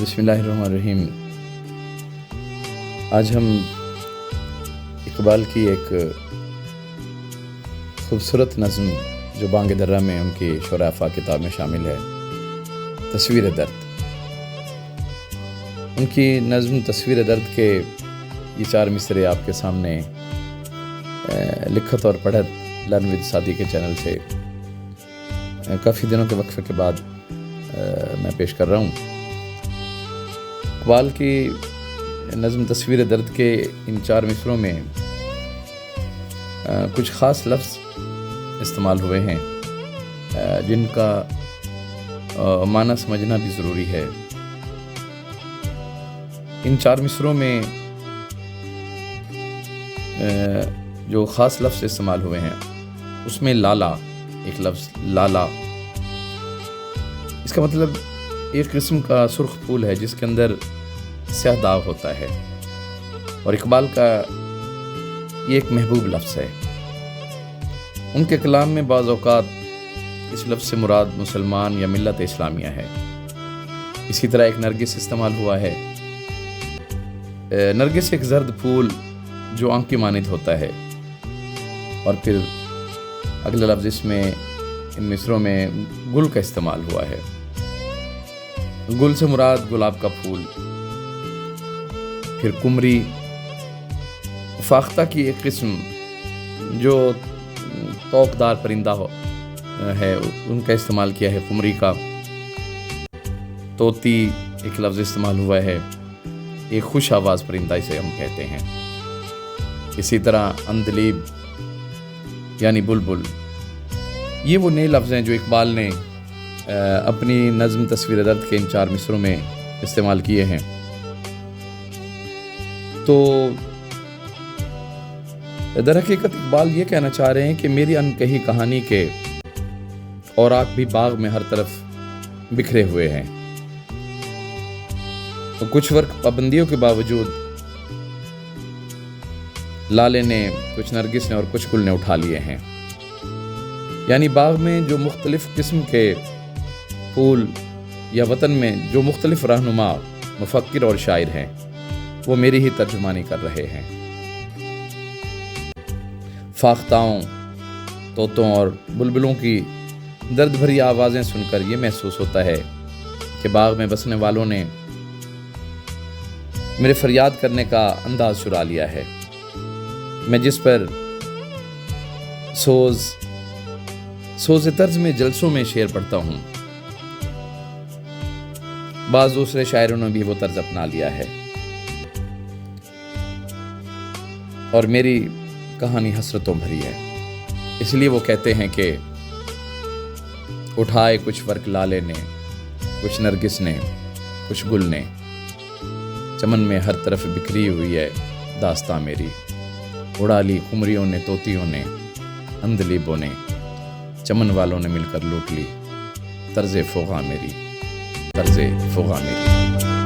بسم اللہ الرحمن الرحیم۔ آج ہم اقبال کی ایک خوبصورت نظم جو بانگ درہ میں ان کی شعرا کتاب میں شامل ہے، تصویر درد، ان کی نظم تصویر درد کے یہ 4 مصرے آپ کے سامنے لکھت اور پڑھت لرن ود سعدی کے چینل سے کافی دنوں کے وقفے کے بعد میں پیش کر رہا ہوں۔ اقبال کی نظم تصویر درد کے ان 4 مصروں میں کچھ خاص لفظ استعمال ہوئے ہیں جن کا معنی سمجھنا بھی ضروری ہے۔ ان 4 مصروں میں جو خاص لفظ استعمال ہوئے ہیں اس میں لالا، ایک لفظ لالا، اس کا مطلب ایک قسم کا سرخ پھول ہے جس کے اندر سیاہ داغ ہوتا ہے، اور اقبال کا یہ ایک محبوب لفظ ہے۔ ان کے کلام میں بعض اوقات اس لفظ سے مراد مسلمان یا ملت اسلامیہ ہے۔ اسی طرح ایک نرگس استعمال ہوا ہے۔ نرگس ایک زرد پھول جو آنکھ کی مانند ہوتا ہے، اور پھر اگلا لفظ اس میں ان مصروں میں گل کا استعمال ہوا ہے۔ گل سے مراد گلاب کا پھول، پھر کمری، فاختہ کی ایک قسم جو توقدار پرندہ ہے ان کا استعمال کیا ہے، کمری کا۔ طوطی ایک لفظ استعمال ہوا ہے، ایک خوش آواز پرندہ اسے ہم کہتے ہیں۔ اسی طرح اندلیب یعنی بلبل، یہ وہ نئے لفظ ہیں جو اقبال نے اپنی نظم تصویر درد کے ان 4 مصروں میں استعمال کیے ہیں۔ تو در حقیقت اقبال یہ کہنا چاہ رہے ہیں کہ میری انکہی کہانی کے اوراق بھی باغ میں ہر طرف بکھرے ہوئے ہیں، تو کچھ وقت پابندیوں کے باوجود لالے نے، کچھ نرگس نے اور کچھ گل نے اٹھا لیے ہیں۔ یعنی باغ میں جو مختلف قسم کے پھول، یا وطن میں جو مختلف رہنما، مفکر اور شاعر ہیں، وہ میری ہی ترجمانی کر رہے ہیں۔ فاختاؤں، طوطوں اور بلبلوں کی درد بھری آوازیں سن کر یہ محسوس ہوتا ہے کہ باغ میں بسنے والوں نے میرے فریاد کرنے کا انداز چرا لیا ہے۔ میں جس پر سوز طرز میں جلسوں میں شعر پڑھتا ہوں، بعض دوسرے شاعروں نے بھی وہ طرز اپنا لیا ہے، اور میری کہانی حسرتوں بھری ہے۔ اس لیے وہ کہتے ہیں کہ اٹھائے کچھ ورق لالے نے، کچھ نرگس نے، کچھ گل نے، چمن میں ہر طرف بکھری ہوئی ہے داستاں میری، اڑا لی قمریوں نے، طوطیوں نے، اندلیبوں نے، چمن والوں نے مل کر لوٹ لی طرز فغاں میری، طرز فغاں میری۔